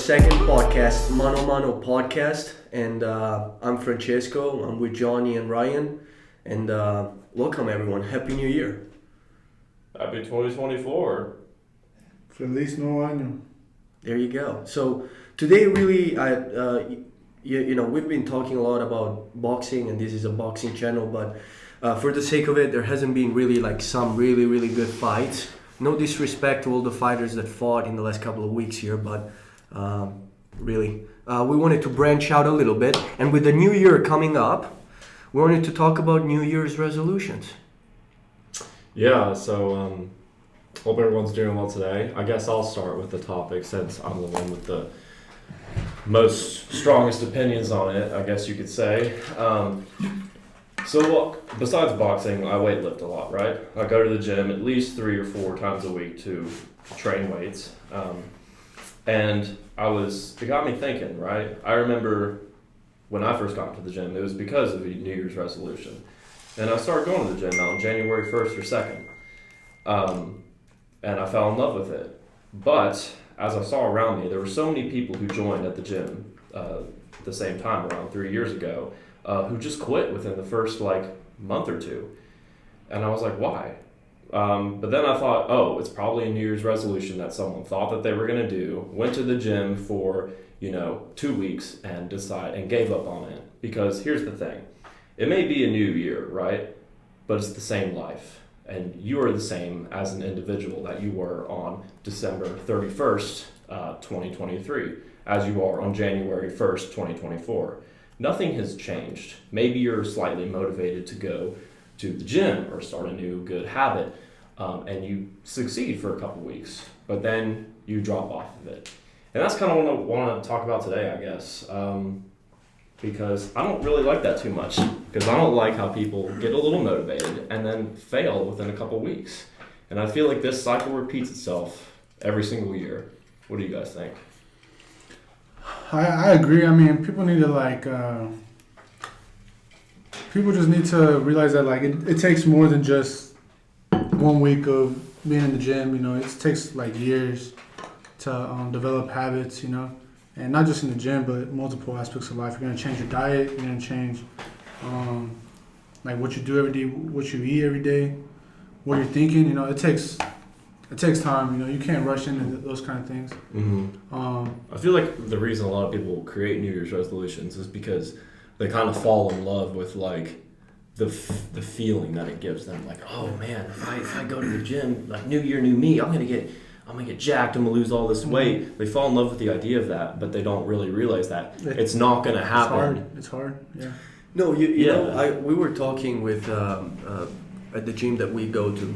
second podcast, Mano Podcast, and I'm Francesco. I'm with Johnny and Ryan, and welcome everyone. Happy New Year! Happy 2024. Feliz Nuevo Año. There you go. So today, really, we've been talking a lot about boxing, and this is a boxing channel, but for the sake of it, there hasn't been really like some really good fights. No disrespect to all the fighters that fought in the last couple of weeks here, but we wanted to branch out a little bit. And with the new year coming up, we wanted to talk about New Year's resolutions. Yeah, so hope everyone's doing well today. I guess I'll start with the topic since I'm the one with the most strongest opinions on it, I guess you could say. So look, besides boxing, I weightlift a lot, right? I go to the gym at least 3 or 4 times a week to train weights. And it got me thinking, right? I remember when I first got into the gym, it was because of a New Year's resolution. And I started going to the gym on January 1st or 2nd. And I fell in love with it. But as I saw around me, there were so many people who joined at the gym at the same time around 3 years ago who just quit within the first month or two. And I was like, why? But then I thought, it's probably a New Year's resolution that someone thought that they were going to do, went to the gym for, 2 weeks and gave up on it. Because here's the thing. It may be a new year, right? But it's the same life. And you are the same as an individual that you were on December 31st, 2023, as you are on January 1st, 2024. Nothing has changed. Maybe you're slightly motivated to go to the gym or start a new good habit, and you succeed for a couple weeks, but then you drop off of it. And that's kind of what I want to talk about today, I guess, because I don't really like that too much, because I don't like how people get a little motivated and then fail within a couple weeks. And I feel like this cycle repeats itself every single year. What do you guys think? I agree. I mean, people need to people just need to realize that it takes more than just 1 week of being in the gym. It takes years to develop habits. And not just in the gym, but multiple aspects of life. You're gonna change your diet. You're gonna change what you do every day, what you eat every day, what you're thinking. It takes time. You can't rush into those kind of things. Mm-hmm. I feel like the reason a lot of people create New Year's resolutions is because they kind of fall in love with the feeling that it gives them. Oh man, if I go to the gym, New Year, new me, I'm gonna get jacked. I'm gonna lose all this weight. Mm-hmm. They fall in love with the idea of that, but they don't really realize that it's not gonna happen. It's hard. Yeah. No, you know, we were talking with at the gym that we go to.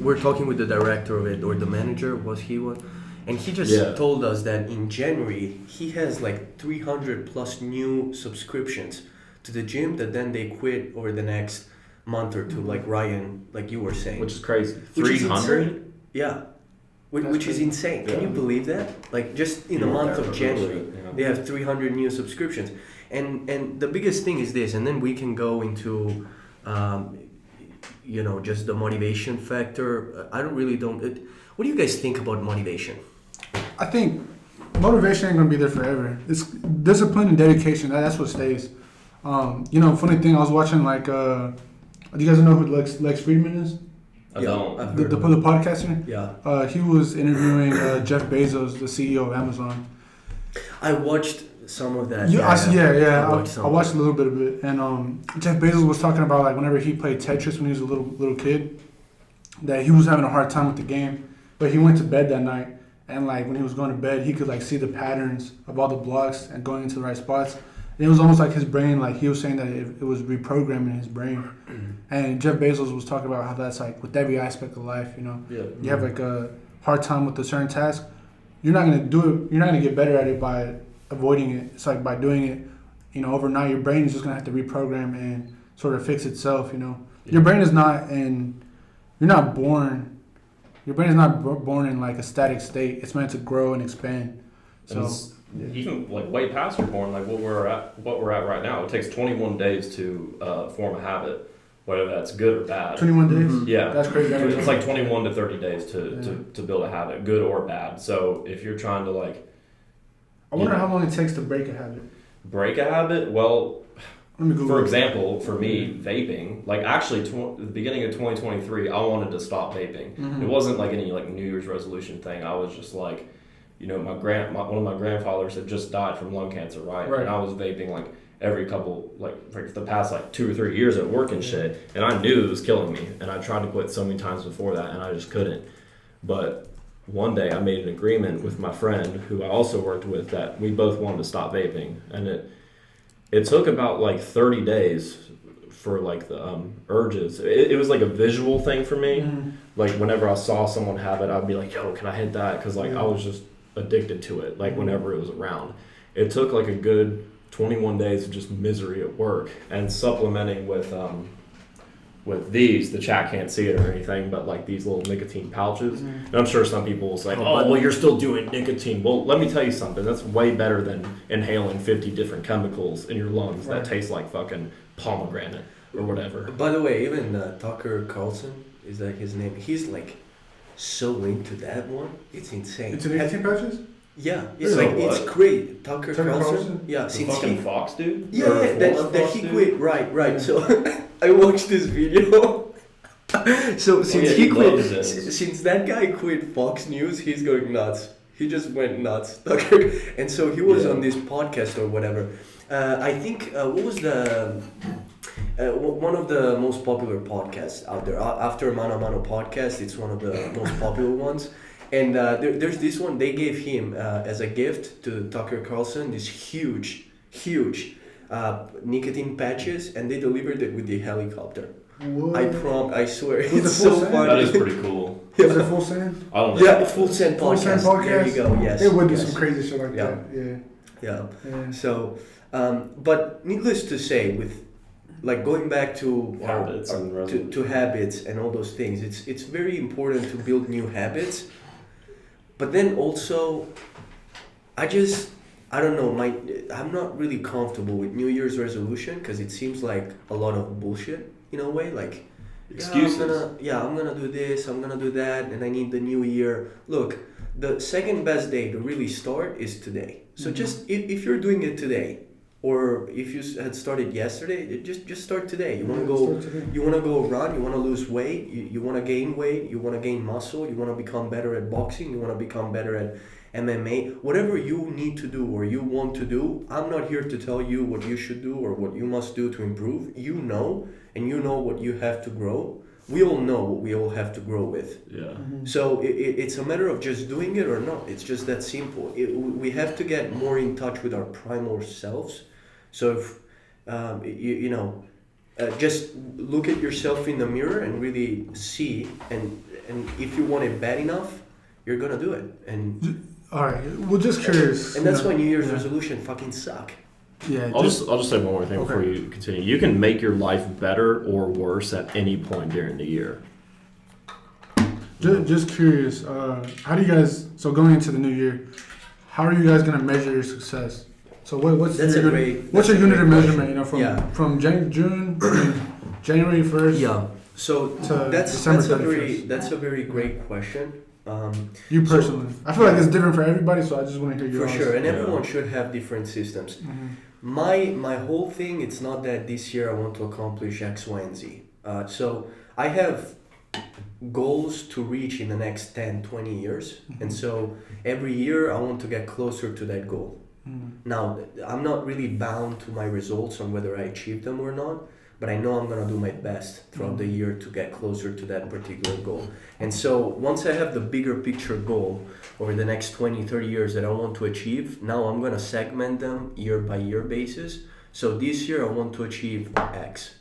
We're talking with the director of it, or the manager, and he just told us that in January he has 300 plus new subscriptions to the gym that then they quit over the next month or two, like Ryan, like you were saying. Which is crazy. 300? Yeah. Which is insane. Can you believe that? Just in the month of January, they have 300 new subscriptions. And the biggest thing is this, and then we can go into just the motivation factor. What do you guys think about motivation? I think motivation ain't gonna be there forever. It's discipline and dedication. That's what stays. Funny thing, I was watching do you guys know who Lex Friedman is? I don't. The podcaster? Yeah. He was interviewing Jeff Bezos, the CEO of Amazon. I watched some of that. I watched a little bit of it, and Jeff Bezos was talking about whenever he played Tetris when he was a little kid, that he was having a hard time with the game, but he went to bed that night, and when he was going to bed, he could see the patterns of all the blocks and going into the right spots. And it was almost like his brain, he was saying that it was reprogramming his brain. And Jeff Bezos was talking about how that's with every aspect of life. You have a hard time with a certain task, you're not gonna do it. You're not gonna get better at it by avoiding it. It's by doing it, overnight. Your brain is just gonna have to reprogram and sort of fix itself. Your brain is not you're not born. Your brain is not born in a static state. It's meant to grow and expand. So even way past your born, what we're at right now, it takes 21 days to form a habit, whether that's good or bad. 21 days? Mm-hmm. Yeah. That's crazy. It's 21 to 30 days to build a habit, good or bad. So if you're trying to I wonder how long it takes to break a habit. Break a habit? Well, Let me Google for it. example, for me, vaping, like actually the beginning of 2023, I wanted to stop vaping. Mhm. It wasn't like any like New Year's resolution thing. I was just like, you know, one of my grandfathers had just died from lung cancer, right? And I was vaping like every couple, like for the past like 2 or 3 years at work and shit. And I knew it was killing me. And I tried to quit so many times before that and I just couldn't. But one day I made an agreement with my friend who I also worked with that we both wanted to stop vaping. And it took about like 30 days for like the urges. It was like a visual thing for me. Mhm. Like whenever I saw someone have it, I'd be like, yo, can I hit that? Because like I was just addicted to it, like whenever it was around. It took like a good 21 days of just misery at work and supplementing with these. The chat can't see it or anything, but like these little nicotine pouches. And I'm sure some people will say, oh, well, you're still doing nicotine. Well, let me tell you something. That's way better than inhaling 50 different chemicals in your lungs that taste like fucking pomegranate or whatever. By the way, even Tucker Carlson is like his name. He's like so into that one. It's insane. It's an 18 patches? Yeah, it's Really? like it's What? great. Tucker Carlson? Carlson. Yeah, The since fucking he Fox dude? yeah, Or that former that Fox he dude? quit. Right. So I watched this video. So since yeah, he he quit, loves it. since that guy quit Fox News, he's going nuts. He just went nuts. Tucker, and so he was on this podcast or whatever. I think what was the one of the most popular podcasts out there after Mano Mano podcast. It's one of the most popular ones. And there's this one they gave him as a gift to Tucker Carlson, this huge nicotine patches, and they delivered it with the helicopter. What? I swear, Was it's it so full send? funny. That is pretty cool. Is it full send? I don't know. Yeah, Full Send Full Send podcast. There podcast? you go. Yes. They would do yes. some crazy shit like Yeah. that. Yeah. Yeah. Yeah. So, but needless to say, with like going back to Habits and to habits and all those things, it's very important to build new habits. But then also, I don't know, I'm not really comfortable with New Year's resolution because it seems like a lot of bullshit in a way. Like, Excuses. I'm gonna do this, I'm gonna do that, and I need the new year. Look, the second best day to really start is today. So just if you're doing it today, or if you had started yesterday, just start today. You wanna go. You want to go run, you want to lose weight, you want to gain weight, you want to gain muscle, you want to become better at boxing, you want to become better at MMA, whatever you need to do or you want to do. I'm not here to tell you what you should do or what you must do to improve. You know, and you know what you have to grow. We all know what we all have to grow with. Yeah. So it's a matter of just doing it or not. It's just that simple. We have to get more in touch with our primal selves. So if, just look at yourself in the mirror and really see, and if you want it bad enough, you're gonna do it. And all right. Well, just curious. and that's why New Year's resolution fucking suck. Yeah. I'll just say one more thing before you continue. You can make your life better or worse at any point during the year. Just curious. How do you guys? So going into the new year, how are you guys gonna measure your success? So what's That's your a great. what's your unit of measurement? You know, from Yeah. from June, January 1st. Yeah. So To that's December that's a very great question. You personally, I feel like it's different for everybody, so I just want to hear your For sure, and everyone should have different systems. Mm-hmm. My whole thing, it's not that this year I want to accomplish X, Y, and Z. So I have goals to reach in the next 10, 20 years. And so every year I want to get closer to that goal. Now, I'm not really bound to my results on whether I achieve them or not, but I know I'm going to do my best throughout the year to get closer to that particular goal. And so once I have the bigger picture goal over the next 20, 30 years that I want to achieve, now I'm going to segment them year by year basis. So this year I want to achieve X.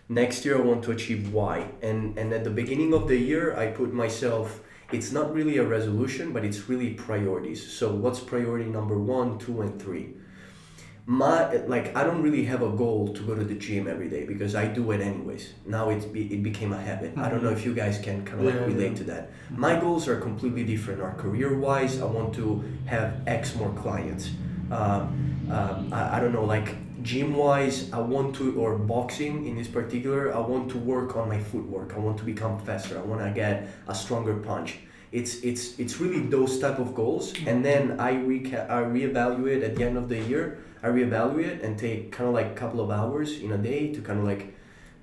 Next year I want to achieve Y. And at the beginning of the year, I put myself, it's not really a resolution, but it's really priorities. So what's priority number 1, 2, and 3? I don't really have a goal to go to the gym every day because I do it anyways. Now it became a habit. I don't know if you guys can kind of relate to that. My goals are completely different. Are career-wise, I want to have X more clients. I don't know, like gym-wise, I want to, or boxing in this particular, I want to work on my footwork. I want to become faster. I want to get a stronger punch. it's really those type of goals, and then I reevaluate at the end of the year. I reevaluate and take kind of like a couple of hours in a day to kind of like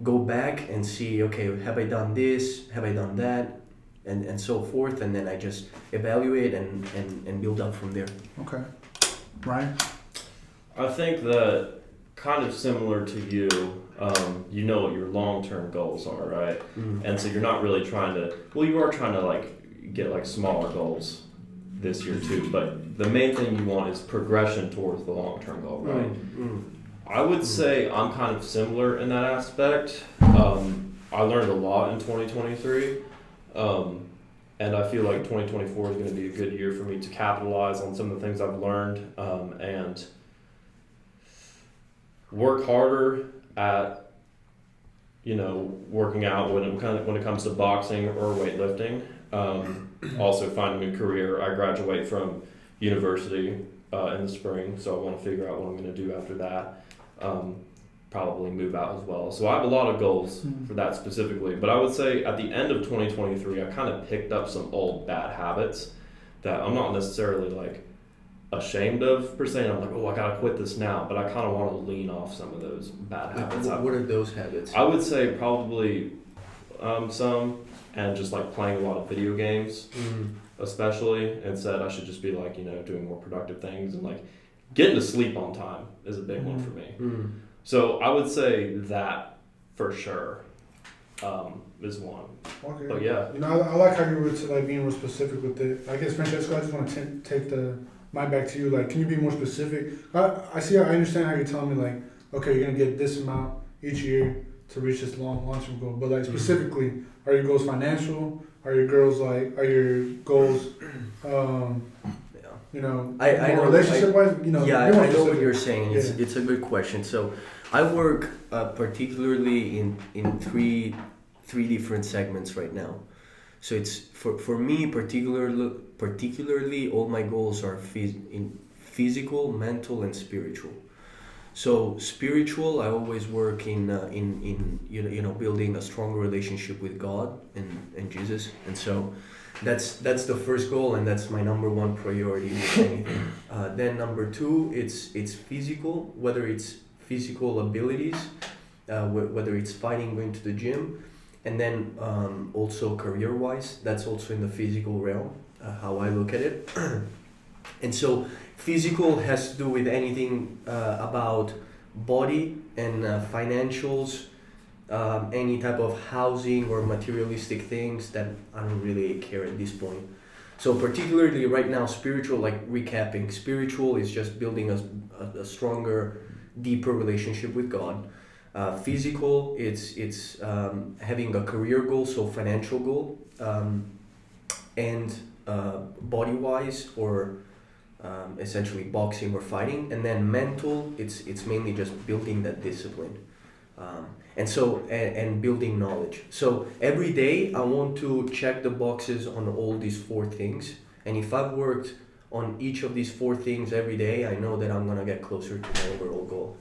go back and see, okay, have I done this? Have I done that? And so forth. And then I just evaluate and build up from there. Okay. Ryan? I think that kind of similar to you, you know what your long-term goals are, right? Mm. And so you're not really trying to, well, you are trying to like get like smaller goals this year too, but the main thing you want is progression towards the long-term goal, right? I would say I'm kind of similar in that aspect. I learned a lot in 2023, and I feel like 2024 is going to be a good year for me to capitalize on some of the things I've learned, and work harder at, working out when it comes to boxing or weightlifting. Also finding a career. I graduate from university in the spring, so I want to figure out what I'm going to do after that. Probably move out as well. So I have a lot of goals for that specifically. But I would say at the end of 2023, I kind of picked up some old bad habits that I'm not necessarily like ashamed of per se. I'm like, oh, I gotta quit this now. But I kind of want to lean off some of those bad habits. What are those habits? I would say probably some, and just like playing a lot of video games, especially. Instead, I should just be like, doing more productive things, and like getting to sleep on time is a big one for me. So I would say that for sure is one. Okay. But yeah. I like how you were like being more specific with it. I guess, Francesco, I just want to take the mic back to you. Like, can you be more specific? I understand how you're telling me, like, okay, you're going to get this amount each year to reach this long-term goal. But, like, specifically, are your goals financial? Are your goals, I know relationship-wise? Yeah, I know what you're saying. It's a good question. So I work particularly in three different segments right now. So it's for me particularly all my goals are in physical, mental, and spiritual. So spiritual, I always work in building a stronger relationship with God and Jesus, and so that's the first goal, and that's my number one priority. Then number two, it's physical, whether it's physical abilities, whether it's fighting, going to the gym, and then also career-wise, that's also in the physical realm, how I look at it. And so physical has to do with anything about body and financials, any type of housing or materialistic things that I don't really care at this point. So particularly right now, spiritual, like recapping, spiritual is just building a stronger, deeper relationship with God. Physical, it's having a career goal, so financial goal, and body-wise or essentially boxing or fighting. And then mental, it's mainly just building that discipline. And building knowledge. So every day I want to check the boxes on all these four things. And if I've worked on each of these four things every day, I know that I'm going to get closer to my overall goal.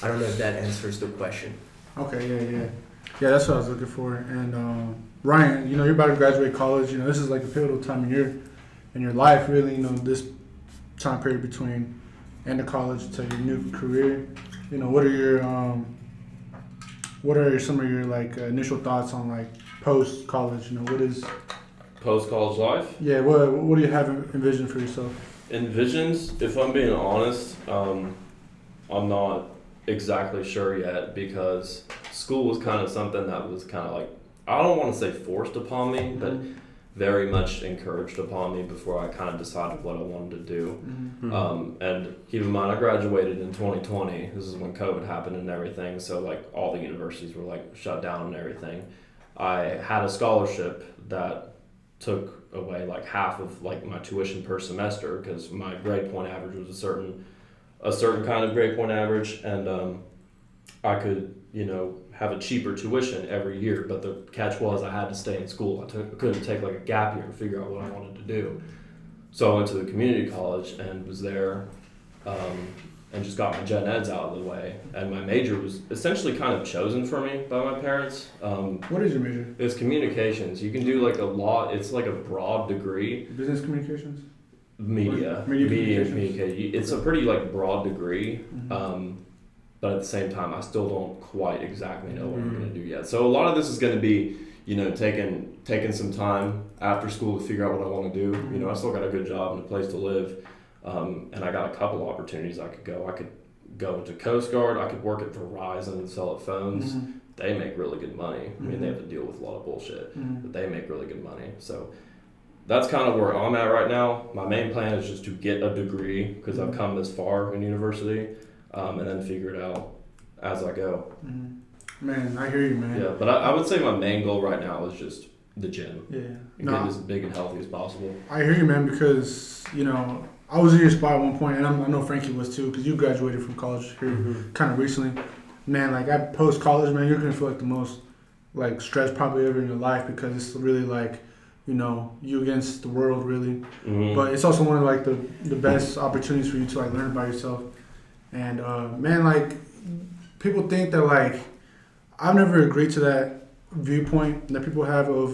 I don't know if that answers the question. Okay, yeah. Yeah, that's what I was looking for. And Ryan, you're about to graduate college. This is like a pivotal time in your life, really. This time period between end of college to your new career. What are some of your initial thoughts on post college? What is post college life? Yeah, what do you have envisioned for yourself? Envisions, if I'm being honest, I'm not exactly sure yet, because school was kind of something that was kind of I don't want to say forced upon me, but very much encouraged upon me before I kind of decided what I wanted to do. And keep in mind, I graduated in 2020. This is when COVID happened and everything, so all the universities were shut down and everything. I had a scholarship that took away half of my tuition per semester, because my grade point average was a certain kind of grade point average, and I could have a cheaper tuition every year, but the catch was I had to stay in school. I couldn't take a gap year and figure out what I wanted to do. So I went to the community college and was there and just got my gen eds out of the way. And my major was essentially kind of chosen for me by my parents. What is your major? It's communications. You can do like a lot. It's like a broad degree. Business communications? Media communication. It's a pretty like broad degree. But at the same time, I still don't quite exactly know what I'm going to do yet. So a lot of this is going to be, taking some time after school to figure out what I want to do. I still got a good job and a place to live. And I got a couple opportunities I could go. I could go into Coast Guard. I could work at Verizon and sell at phones. They make really good money. I mean, they have to deal with a lot of bullshit, but they make really good money. So that's kind of where I'm at right now. My main plan is just to get a degree because I've come this far in university, and then figure it out as I go. Man, I hear you, man. Yeah, but I would say my main goal right now is just the gym. Yeah. Get as big and healthy as possible. I hear you, man, because, I was in your spot at one point, and I know Frankie was too, because you graduated from college here kind of recently. Man, like, at post-college, man, you're going to feel like the most, like, stressed probably ever in your life because it's really, like, you against the world, really. But it's also one of, like, the best opportunities for you to, like, learn about yourself. And, man, like, people think that, like, I've never agreed to that viewpoint that people have of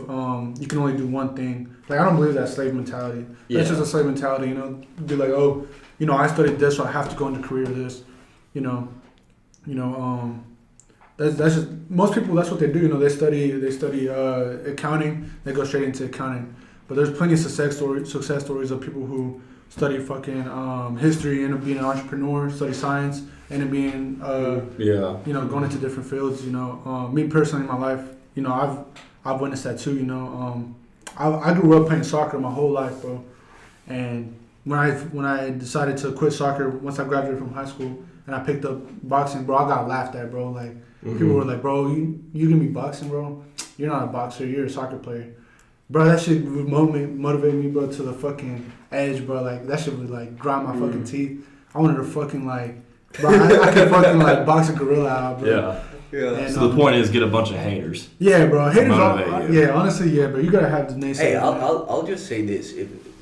you can only do one thing. Like, I don't believe that slave mentality. Yeah. That's just a slave mentality, Be like, oh, I studied this, so I have to go into career this. That's just most people. That's what they do. They study accounting. They go straight into accounting. But there's plenty of success stories of people who study fucking history, end up being an entrepreneur, study science, end up being going into different fields. Me personally in my life, I've witnessed that too. I grew up playing soccer my whole life, bro. And when I decided to quit soccer once I graduated from high school and I picked up boxing, bro, I got laughed at, bro. Like people were like, bro, you gonna be boxing, bro? You're not a boxer, you're a soccer player. Bro, that shit would motivate me, bro, to the fucking edge, bro. Like, that shit would, like, grind my fucking teeth. I wanted to fucking, like, bro, I could fucking, like, box a gorilla out, bro. Yeah. And, so the point is get a bunch of haters. Yeah, bro. Haters honestly, but you gotta have the naysayers. Hey, I'll just say this.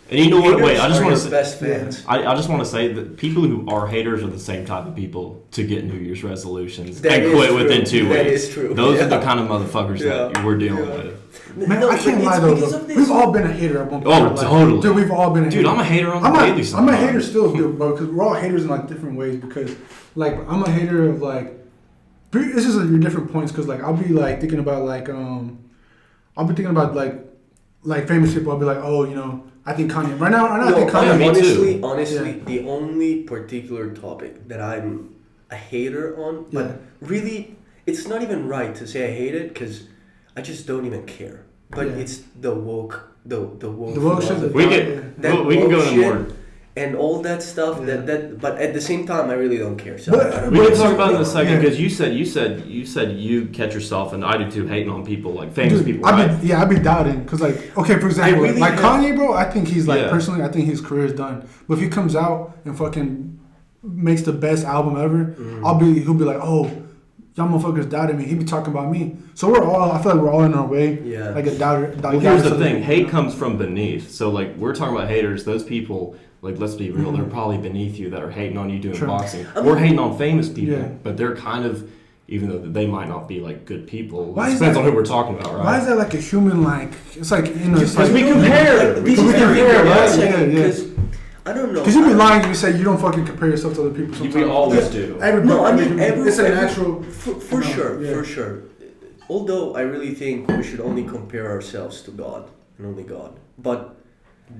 And you know what? Wait, I just want to say. Best fans. I just want to say that people who are haters are the same type of people to get New Year's resolutions that and quit true. within 2 weeks. That is true. Those are the kind of motherfuckers that we're dealing with. Man, I can't lie though. We've all been a hater at one point. Oh, totally. Dude, we've all been a hater. Dude, I'm a hater on the daily sometimes. I'm a hater still, dude, bro, because we're all haters in, like, different ways. Because, like, I'm a hater of, like, this is your different points. Because, like, I'll be, like, thinking about, like, like famous people. I'll be like, oh, I think Kanye. Right now, I think Kanye. Honestly, the only particular topic that I'm a hater on, but really, it's not even right to say I hate it because I just don't even care. But it's the woke shit. We can go into more. And all that stuff but at the same time I really don't care. So we can talk about it in a second because you said you catch yourself, and I do too, hating on people like famous people. I'd be doubting because, like, okay, for example, Kanye, bro. I think he's personally, I think his career is done. But if he comes out and fucking makes the best album ever, he'll be like, oh, y'all motherfuckers doubted me. He be talking about me. So I feel like we're all in our way. Yeah. Like a doubter. Well, here's the thing. Hate comes from beneath. So, like, we're talking about haters. Those people, like, let's be real, they're probably beneath you that are hating on you doing boxing. We're hating on famous people, but they're kind of, even though they might not be, like, good people. It depends on who we're talking about, right? Why is that like a human, like, it's like, because we compare. We compare, right? I don't know. Because you'd be lying if you say you don't fucking compare yourself to other people sometimes. You always do. It's a natural... For sure. Although I really think we should only compare ourselves to God and only God. But...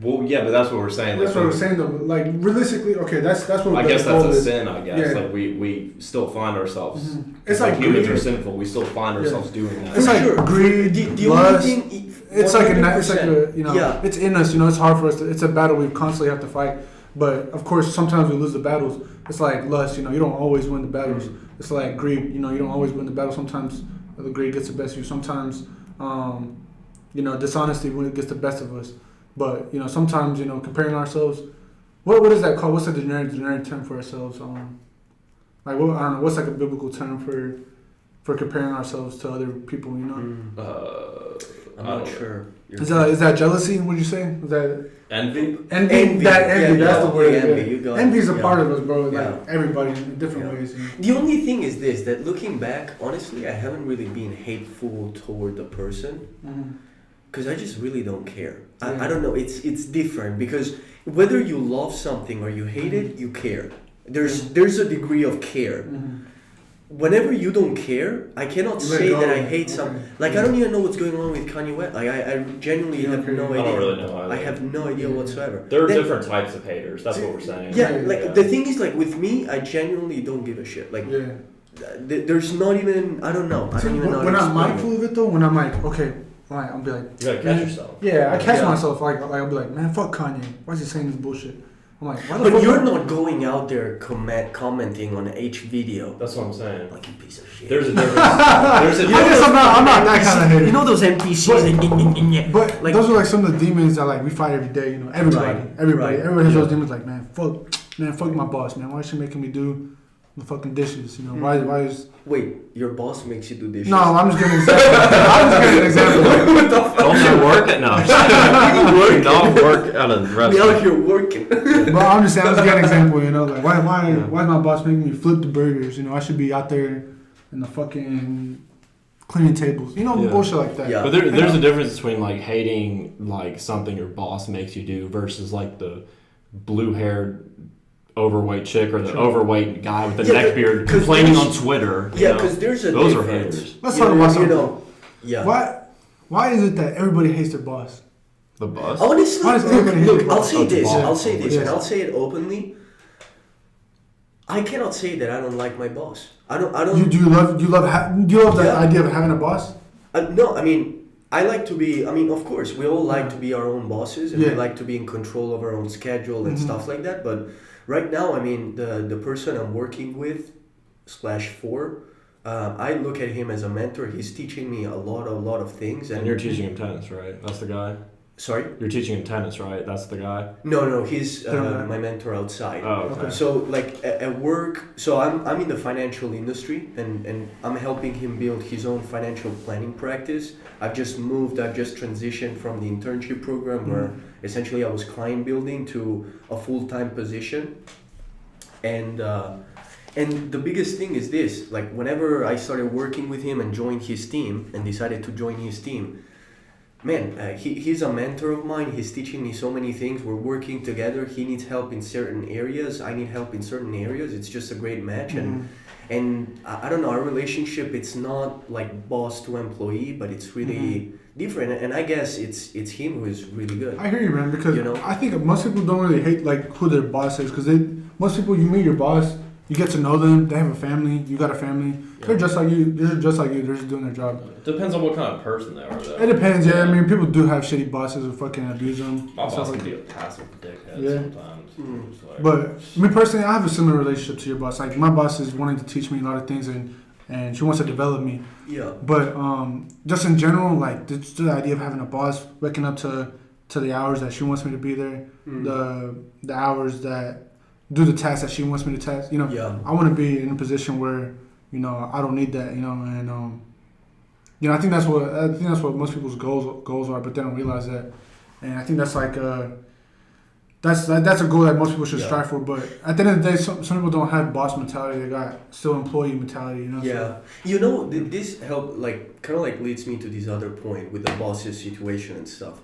Well, yeah, but that's what we're saying. That's what we're saying, though. Like, realistically, okay, that's what... I guess that's a sin, I guess. Yeah. Like, we still find ourselves... It's like humans are sinful. We still find ourselves doing that. It's like greed, the lust... only thing... It's like it's in us, it's hard for us it's a battle we constantly have to fight. But of course, sometimes we lose the battles. It's like lust, you don't always win the battles. It's like greed, you don't always win the battle. Sometimes the greed gets the best of you. Sometimes, dishonesty gets the best of us. But, sometimes, comparing ourselves, what is that called? What's the generic term for ourselves? Like, I don't know, what's like a biblical term for for comparing ourselves to other people, you know? I'm not sure. Is that jealousy, would you say? Is that envy? Envy, that's the word. Envy, you got Envy is it. a part of us, bro. Like everybody in different ways. You know? The only thing is this, that looking back, honestly, I haven't really been hateful toward the person. Because I just really don't care. I don't know, it's different, because whether you love something or you hate it, you care. There's a degree of care. Whenever you don't care, I cannot say that I hate some. Like, I don't even know what's going on with Kanye West. Like, I genuinely have no idea. I don't really know either. I have no idea whatsoever. There are different types of haters. That's what we're saying. The thing is, like, with me, I genuinely don't give a shit. Like, there's not even, I don't know. I don't even know. When I'm mindful of it, though, when I'm like, okay, like, I'll be like, you gotta catch yourself. Yeah, I catch myself. Like, I'll be like, man, fuck Kanye. Why is he saying this bullshit? I'm like, why the fuck? But you're not going out there commenting on each video. That's what I'm saying. Like, you piece of shit. There's a difference. I'm not that kind of hater. You know those NPCs? But like, those are like some of the demons that like we fight every day. You know, everybody has those demons. Like, man, fuck my boss, man. Why is she making me do the fucking dishes? You know, why is? Wait, your boss makes you do dishes? No, I'm just giving an example. What the fuck? Don't you work at no? Don't work at a restaurant. We out here working. But I'm just saying, I'm just giving an example. You know, like why is my boss making me flip the burgers? You know, I should be out there in the fucking cleaning tables. You know, bullshit like that. Yeah. But there's a difference between like hating like something your boss makes you do versus like the blue-haired overweight chick or the overweight guy with the neck beard complaining on Twitter. Yeah, because there's a those difference. are haters. Let's talk about something. You know, Why is it that everybody hates their boss? The boss? Honestly, look, I'll say this, Yes. and I'll say it openly. I cannot say that I don't like my boss. I don't. Do you love the idea of having a boss? No, I mean, I like to be. I mean, of course, we all like to be our own bosses, and we like to be in control of our own schedule and stuff like that. But right now, I mean, the person I'm working with /for, I look at him as a mentor. He's teaching me a lot of things. And you're teaching him tennis, right? That's the guy? Sorry? You're teaching him tennis, right? That's the guy? No, he's my mentor outside. Oh, okay. So, like, at work, so I'm in the financial industry, and I'm helping him build his own financial planning practice. I've just transitioned from the internship program where essentially I was client building to a full-time position. And the biggest thing is this, like, whenever I started working with him and joined his team and decided to join his team, man, he's a mentor of mine. He's teaching me so many things. We're working together. He needs help in certain areas. I need help in certain areas. It's just a great match. And I don't know, our relationship, it's not like boss to employee, but it's really different. And I guess it's him who is really good. I hear you, man, because I think most people don't really hate like who their boss is, because most people, you meet your boss, you get to know them, they have a family, you got a family. Yeah. They're just like you, they're just doing their job. Depends on what kind of person they are, though. It depends, I mean, people do have shitty bosses who fucking abuse them. My boss can be a passive dickhead sometimes. But, me personally, I have a similar relationship to your boss. Like, my boss is wanting to teach me a lot of things, and she wants to develop me. Yeah. But, just in general, like, the idea of having a boss, waking up to the hours that she wants me to be there, the hours that do the tasks that she wants me to task. You know, I want to be in a position where, you know, I don't need that. You know, and you know, I think that's what most people's goals are, but they don't realize that. And I think that's like that's a goal that most people should strive for. But at the end of the day, some people don't have boss mentality. They got still employee mentality. You know. Yeah. So. You know, this kind of leads me to this other point with the boss's situation and stuff.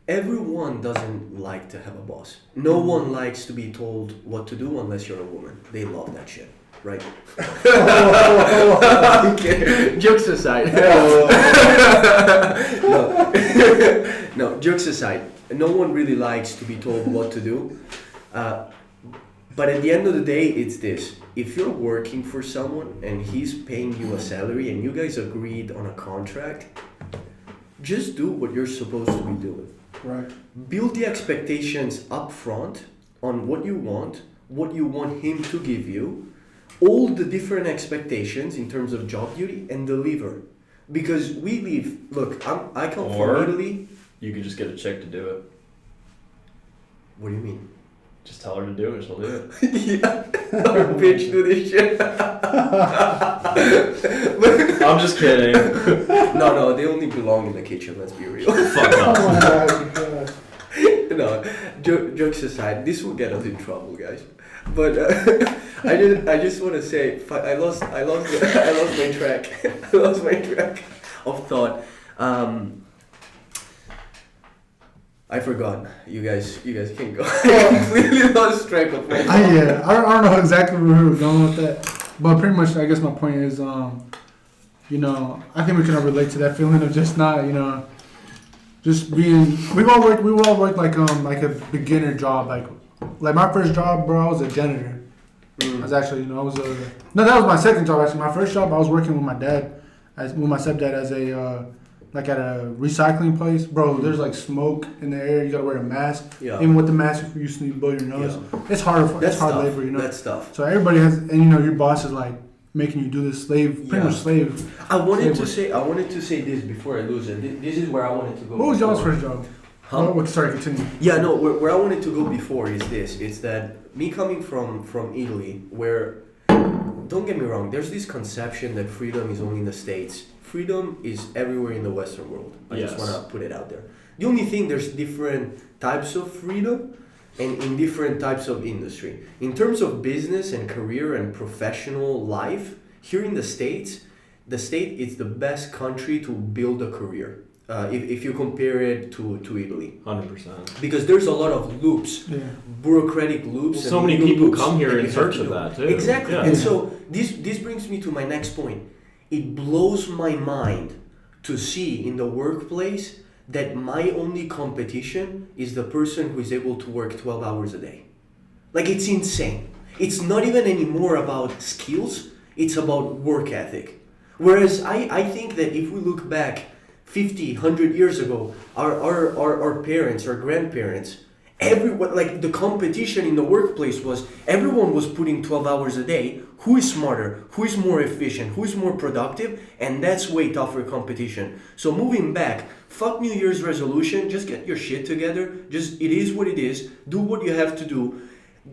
Everyone doesn't like to have a boss. No one likes to be told what to do unless you're a woman. They love that shit, right? Okay. Jokes aside. No, jokes aside. No one really likes to be told what to do. But at the end of the day, it's this. If you're working for someone and he's paying you a salary and you guys agreed on a contract, just do what you're supposed to be doing. Right. Build the expectations up front on what you want him to give you, all the different expectations in terms of job duty, and deliver. Because I come from Italy. You could just get a chick to do it. What do you mean? Just tell her to do it. She'll do it. Yeah. Or bitch, do this shit. I'm just kidding. No, they only belong in the kitchen. Let's be real. Fuck Oh off. my God. No, jokes aside, this will get us in trouble, guys. But I just want to say, I lost my track. I lost my track of thought. I forgot. You guys can go. I completely lost track of my thought. Yeah, I don't know exactly where we were going with that, but pretty much, I guess my point is, you know, I think we can all relate to that feeling of just not, you know, just being. We all work like a beginner job, like my first job, bro. I was a janitor. I was actually, you know, that was my second job actually. My first job, I was working with my dad, with my stepdad as a. Like at a recycling place, bro, there's like smoke in the air. You gotta wear a mask. Yeah. Even with the mask, if you used to blow your nose, it's hard. It's hard labor, you know. That's tough. So everybody has, and you know, your boss is like making you do this pretty much slave. I wanted to say this before I lose it. This is where I wanted to go. What was y'all's first job? Huh? Oh, sorry, continue. Yeah, no. Where I wanted to go before is this. It's that me coming from Italy, where, don't get me wrong, there's this conception that freedom is only in the States. Freedom is everywhere in the Western world. I just want to put it out there. The only thing, there's different types of freedom and in different types of industry. In terms of business and career and professional life, here in the States, the state is the best country to build a career. If you compare it to Italy. 100%. Because there's a lot of loops, bureaucratic loops. Well, so many people come here in search of that too. Exactly. Yeah. And so this brings me to my next point. It blows my mind to see in the workplace that my only competition is the person who is able to work 12 hours a day. Like, it's insane. It's not even anymore about skills, it's about work ethic. Whereas I think that if we look back 50, 100 years ago, our parents, our grandparents, everyone, like the competition in the workplace was everyone was putting 12 hours a day. Who is smarter? Who is more efficient? Who is more productive? And that's way tougher competition. So moving back, fuck New Year's resolution. Just get your shit together. Just, it is what it is. Do what you have to do.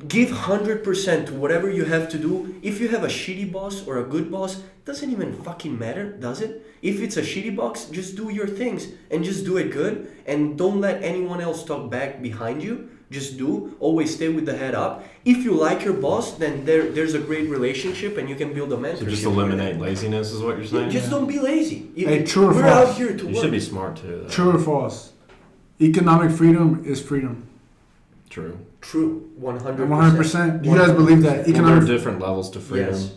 Give 100% to whatever you have to do. If you have a shitty boss or a good boss, doesn't even fucking matter, does it? If it's a shitty boss, just do your things and just do it good. And don't let anyone else talk back behind you. Just do. Always stay with the head up. If you like your boss, then there's a great relationship and you can build a mentorship. So just eliminate laziness is what you're saying? Just don't be lazy. Hey, true or we're false? out here to work. You should be smart too, though. True or false? Economic freedom is freedom. True. True. 100%. 100%. Do you guys believe that? Well, there Economic are different levels to freedom. Yes.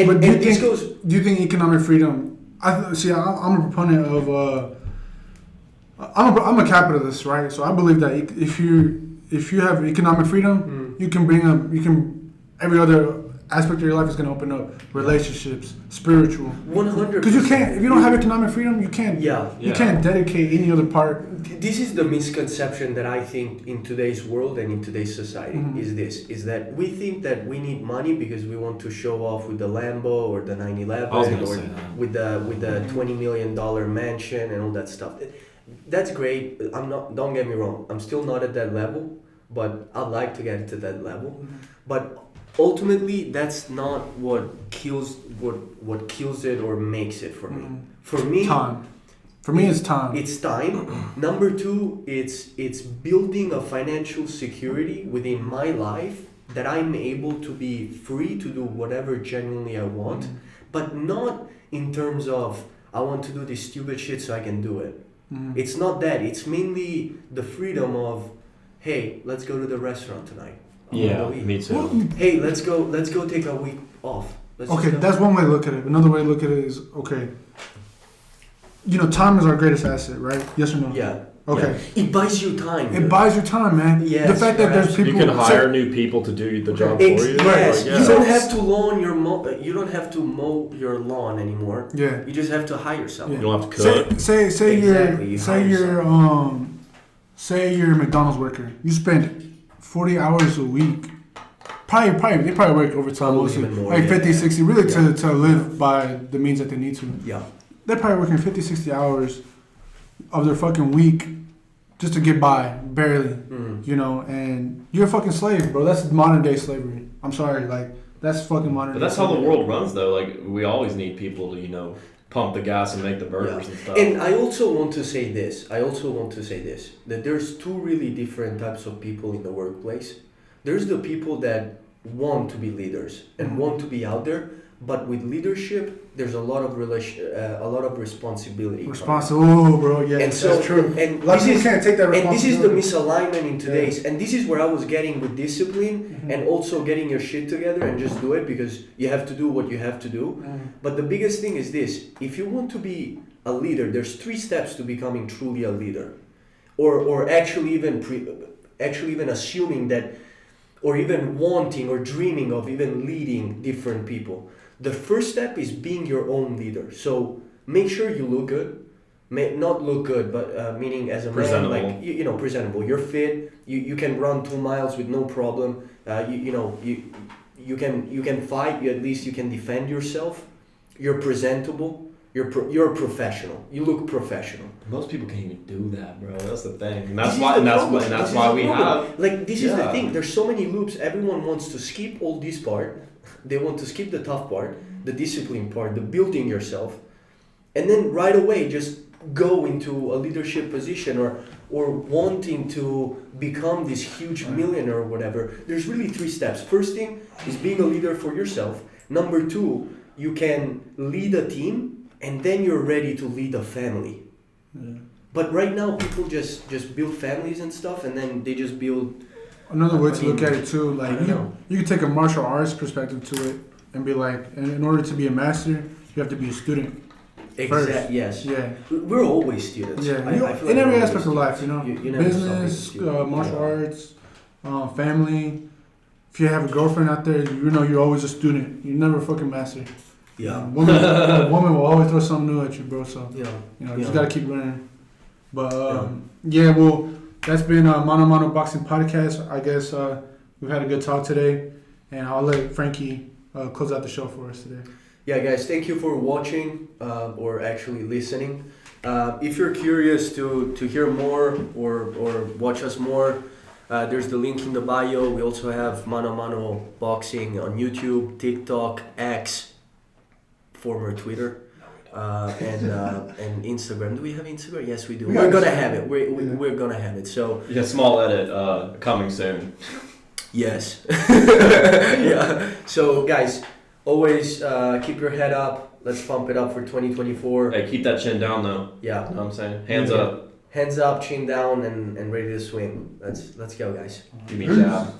But do this goes. Do you think economic freedom? I'm a proponent of. I'm a capitalist, right? So I believe that if you have economic freedom, you can every other aspect of your life is going to open up. Relationships, spiritual. 100%. Because you can't, if you don't have economic freedom, you can't. You can't dedicate any other part. This is the misconception that I think in today's world and in today's society is that we think that we need money because we want to show off with the Lambo or the 911 or with the $20 million mansion and all that stuff. That's great. Don't get me wrong. I'm still not at that level, but I'd like to get to that level. But ultimately, that's not what kills it or makes it for me. For me, time. For me, it's time. It's time. Number two, it's building a financial security within my life that I'm able to be free to do whatever genuinely I want, but not in terms of I want to do this stupid shit so I can do it. It's not that. It's mainly the freedom of, hey, let's go to the restaurant tonight. Yeah, me too. Hey, let's go take a week off. That's one way to look at it. Another way to look at it is, okay, you know, time is our greatest asset, right? Yes or no? Yeah. Okay. Yeah. It buys you time. It buys you time, man. Yes, the fact that there's people you can hire new people to do the job for you. Yes. Like, You don't have to you don't have to mow your lawn anymore. Yeah. You just have to hire someone. You don't have to cook. Say you're a McDonald's worker. You spend 40 hours a week. Probably they probably work overtime mostly. More, like 50, 60, really to live by the means that they need to. Yeah. They're probably working 50, 60 hours of their fucking week just to get by, barely. You know, and you're a fucking slave, bro. That's modern day slavery. I'm sorry, like that's fucking modern. But that's how the world runs, though. Like we always need people to, you know, pump the gas and make the burgers and stuff. And I also want to say this. That there's two really different types of people in the workplace. There's the people that want to be leaders and want to be out there, but with leadership, there's a lot of responsibility. Oh, bro, yeah, and so, that's true. And a lot of people can't take that responsibility. And this is the misalignment in today's. Yeah. And this is where I was getting with discipline and also getting your shit together and just do it because you have to do what you have to do. But the biggest thing is this: if you want to be a leader, there's 3 steps to becoming truly a leader, or actually even assuming that, or even wanting or dreaming of even leading different people. The first step is being your own leader. So make sure you look good. Not look good, but meaning as a man, like you know, presentable. You're fit. You can run 2 miles with no problem. You can fight. At least you can defend yourself. You're presentable. You're a professional. You look professional. Most people can't even do that, bro. That's the thing. And that's why we have. Like this is the thing. There's so many loops. Everyone wants to skip all this part. They want to skip the tough part, the discipline part, the building yourself, and then right away just go into a leadership position or wanting to become this huge millionaire or whatever. There's really 3 steps. First thing is being a leader for yourself. Number 2, you can lead a team, and then you're ready to lead a family. But right now people just build families and stuff, and then they just build. Another way to look at it too, like you can take a martial arts perspective to it and be like, in order to be a master, you have to be a student. Exactly. Yes. Yeah. We're always students. Yeah. I feel in like every aspect of life, you know, you business, martial arts, family. If you have a girlfriend out there, you know you're always a student. You're never a fucking master. Yeah. A woman will always throw something new at you, bro. So you know, you just gotta keep learning. But well, that's been Mano Boxing Podcast. I guess we've had a good talk today, and I'll let Frankie close out the show for us today. Yeah, guys, thank you for watching or actually listening. If you're curious to hear more or watch us more, there's the link in the bio. We also have Mano Boxing on YouTube, TikTok, X, former Twitter, and Instagram. Do we have Instagram? Yes, we do. We're gonna have it. We're gonna have it. So yeah, small edit coming soon. Yes. Yeah. So guys, always keep your head up. Let's pump it up for 2024. Hey, keep that chin down though. Yeah. You know what I'm saying? Hands up. Hands up, chin down, and ready to swing. Let's go, guys. Give me a jab.